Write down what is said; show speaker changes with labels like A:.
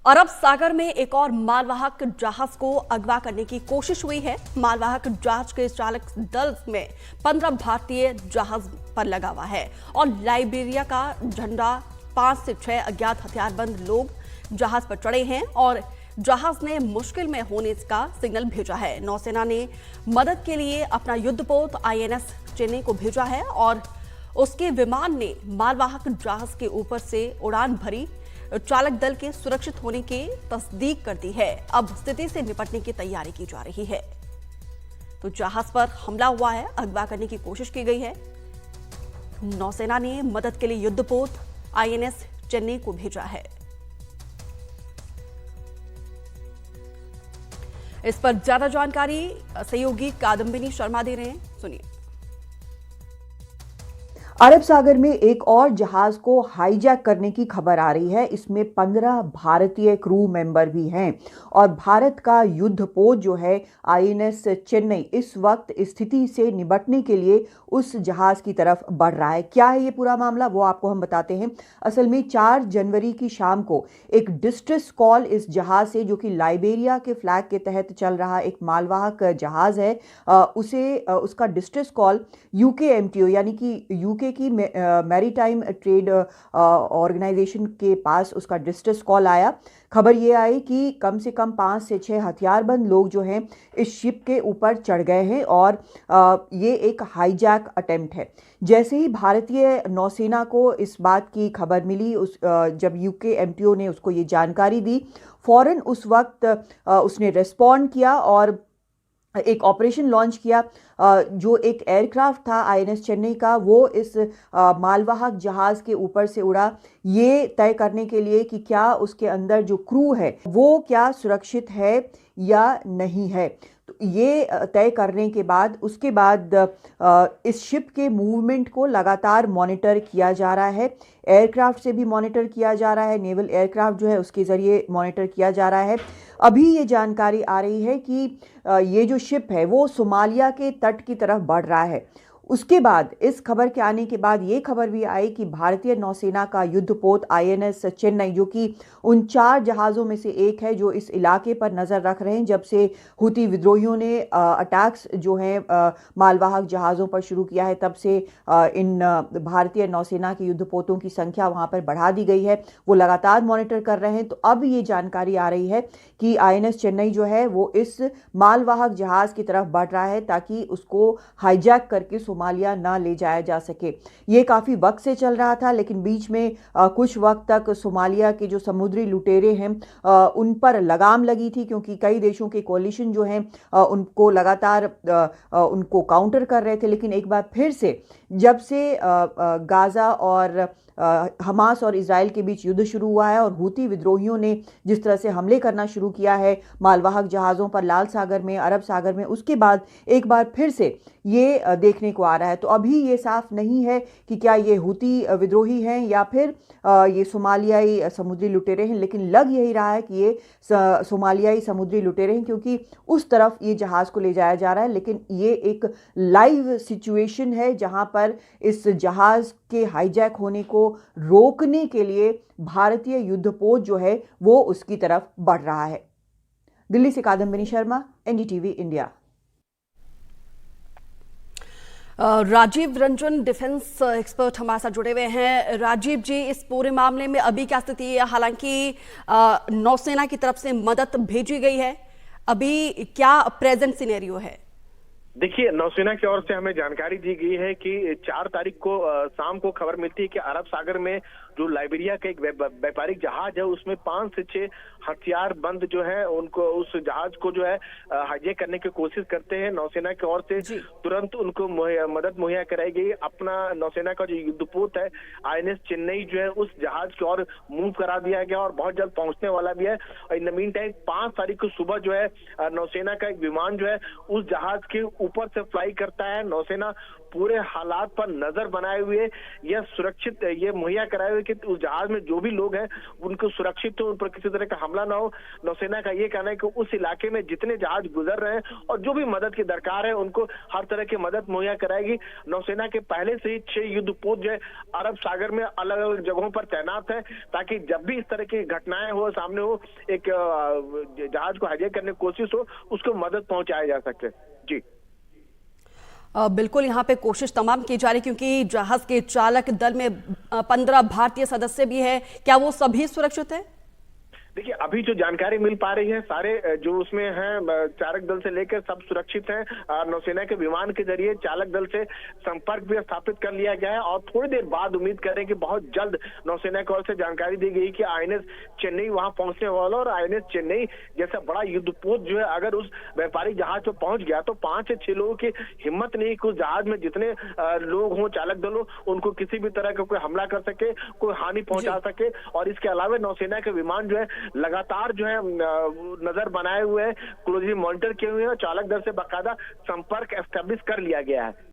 A: अरब सागर में एक और मालवाहक जहाज को अगवा करने की कोशिश हुई है। मालवाहक जहाज के चालक दल में 15 भारतीय जहाज पर लगा हुआ है और लाइबेरिया का झंडा 5 से 6 अज्ञात हथियारबंद लोग जहाज पर चढ़े हैं और जहाज ने मुश्किल में होने का सिग्नल भेजा है। नौसेना ने मदद के लिए अपना युद्धपोत INS चेन्नई को भेजा है और उसके विमान ने मालवाहक जहाज के ऊपर से उड़ान भरी। चालक दल के सुरक्षित होने की तस्दीक कर दी है। अब स्थिति से निपटने की तैयारी की जा रही है। तो जहाज पर हमला हुआ है, अगवा करने की कोशिश की गई है। नौसेना ने मदद के लिए युद्धपोत INS चेन्नई को भेजा है। इस पर ज्यादा जानकारी सहयोगी कादम्बिनी शर्मा दे रहे हैं, सुनिए।
B: अरब सागर में एक और जहाज को हाईजैक करने की खबर आ रही है। इसमें 15 भारतीय क्रू मेंबर भी हैं और भारत का युद्धपोत जो है INS चेन्नई इस वक्त स्थिति से निपटने के लिए उस जहाज की तरफ बढ़ रहा है। क्या है ये पूरा मामला, वो आपको हम बताते हैं। असल में 4 जनवरी की शाम को एक डिस्ट्रेस कॉल इस जहाज से, जो कि लाइबेरिया के फ्लैग के तहत चल रहा एक मालवाहक जहाज है, उसका डिस्ट्रेस कॉल UKMTO यानी कि यूके की मैरीटाइम ट्रेड ऑर्गेनाइजेशन के पास उसका डिस्ट्रेस कॉल आया। खबर ये आई कि कम से कम 5 से 6 हथियारबंद लोग जो हैं इस शिप के ऊपर चढ़ गए हैं और ये एक हाईजैक अटेम्प्ट है। जैसे ही भारतीय नौसेना को इस बात की खबर मिली, जब UKMTO ने उसको ये जानकारी दी, फौरन उस वक्त उसने रिस्पॉन्ड किया और एक ऑपरेशन लॉन्च किया। जो एक एयरक्राफ्ट था INS चेन्नई का, वो इस मालवाहक जहाज के ऊपर से उड़ा, ये तय करने के लिए कि क्या उसके अंदर जो क्रू है वो क्या सुरक्षित है या नहीं है। तो ये तय करने के बाद उसके बाद इस शिप के मूवमेंट को लगातार मॉनिटर किया जा रहा है। एयरक्राफ्ट से भी मॉनिटर किया जा रहा है, नेवल एयरक्राफ्ट जो है उसके ज़रिए मॉनिटर किया जा रहा है। अभी ये जानकारी आ रही है कि ये जो शिप है वो सोमालिया के तट की तरफ बढ़ रहा है। उसके बाद इस खबर के आने के बाद ये खबर भी आई कि भारतीय नौसेना का युद्धपोत INS चेन्नई, जो कि उन 4 जहाज़ों में से एक है जो इस इलाके पर नज़र रख रहे हैं, जब से हुती विद्रोहियों ने अटैक्स जो हैं मालवाहक जहाज़ों पर शुरू किया है, तब से इन भारतीय नौसेना के युद्धपोतों की संख्या वहाँ पर बढ़ा दी गई है। वो लगातार मॉनिटर कर रहे हैं। तो अब ये जानकारी आ रही है कि INS चेन्नई जो है वो इस मालवाहक जहाज़ की तरफ बढ़ रहा है ताकि उसको हाईजैक करके सोमालिया ना ले जाया जा सके। ये काफ़ी वक्त से चल रहा था, लेकिन बीच में कुछ वक्त तक सोमालिया के जो समुद्री लुटेरे हैं उन पर लगाम लगी थी, क्योंकि कई देशों के कोalition जो हैं उनको लगातार उनको काउंटर कर रहे थे। लेकिन एक बार फिर से जब से गाज़ा और हमास और इजराइल के बीच युद्ध शुरू हुआ है और हुती विद्रोहियों ने जिस तरह से हमले करना शुरू किया है मालवाहक जहाज़ों पर लाल सागर में, अरब सागर में, उसके बाद एक बार फिर से ये देखने को आ रहा है। तो अभी ये साफ नहीं है कि क्या ये हुती विद्रोही हैं या फिर ये सोमालियाई समुद्री लुटेरे हैं, लेकिन लग यही रहा है कि ये सोमालियाई समुद्री लुटेरे हैं, क्योंकि उस तरफ ये जहाज़ को ले जाया जा रहा है। लेकिन ये एक लाइव सिचुएशन है जहां पर इस जहाज़ के हाईजैक होने को रोकने के लिए भारतीय युद्धपोत जो है वो उसकी तरफ बढ़ रहा है। दिल्ली से Kadambini Sharma, NDTV India.
A: Rajeev Ranjan defence expert हमारे साथ जुड़े हुए हैं। राजीव जी, इस पूरे मामले में अभी क्या स्थिति है? हालांकि नौसेना की तरफ से मदद भेजी गई है, अभी क्या प्रेजेंट सिनेरियो है?
C: देखिए, नौसेना की ओर से हमें जानकारी दी गई है कि 4 तारीख को शाम को खबर मिलती है कि अरब सागर में जो लाइबेरिया का एक व्यापारिक जहाज है उसमें 5 से 6 हथियार बंद जो है उनको उस जहाज को जो है हाईजैक करने की कोशिश करते हैं। नौसेना की ओर से तुरंत उनको मदद मुहैया कराई गई। अपना नौसेना का जो युद्धपोत है INS चेन्नई जो है उस जहाज की ओर मूव करा दिया गया और बहुत जल्द पहुंचने वाला भी है। और इन द मीन टाइम 5 तारीख को सुबह जो है नौसेना का एक विमान जो है उस जहाज के ऊपर से फ्लाई करता है। नौसेना पूरे हालात पर नजर बनाए हुए यह सुरक्षित ये मुहैया कराए हुए कि उस जहाज में जो भी लोग हैं उनको सुरक्षित हो, उन पर किसी तरह का हमला ना हो। नौसेना का ये कहना है कि उस इलाके में जितने जहाज गुजर रहे हैं और जो भी मदद की दरकार है उनको हर तरह की मदद मुहैया कराएगी। नौसेना के पहले से ही 6 युद्धपोत जो है अरब सागर में अलग अलग जगहों पर तैनात है, ताकि जब भी इस तरह की घटनाएं हो, सामने हो, एक जहाज को हाईजैक करने की कोशिश हो, उसको मदद पहुंचाया जा सके। जी
A: बिल्कुल, यहाँ पे कोशिश तमाम की जा रही, क्योंकि जहाज के चालक दल में 15 भारतीय सदस्य भी है। क्या वो सभी सुरक्षित है?
C: देखिए, अभी जो जानकारी मिल पा रही है, सारे जो उसमें हैं चालक दल से लेकर सब सुरक्षित हैं। नौसेना के विमान के जरिए चालक दल से संपर्क भी स्थापित कर लिया गया है और थोड़ी देर बाद उम्मीद करें कि बहुत जल्द नौसेना की ओर से जानकारी दी गई कि आईएनएस चेन्नई वहां पहुंचने वाला, और आईएनएस चेन्नई जैसा बड़ा युद्धपोत जो है अगर उस व्यापारिक जहाज पर पहुंच गया तो 5 से 6 लोगों की हिम्मत नहीं कि उस जहाज में जितने लोग हों, चालक दल हो, उनको किसी भी तरह का कोई हमला कर सके, कोई हानि पहुंचा सके। और इसके अलावा नौसेना के विमान जो है लगातार जो है नजर बनाए हुए हैं, क्लोजली मॉनिटर किए हुए हैं और चालक दल से बाकायदा संपर्क एस्टेब्लिश कर लिया गया है।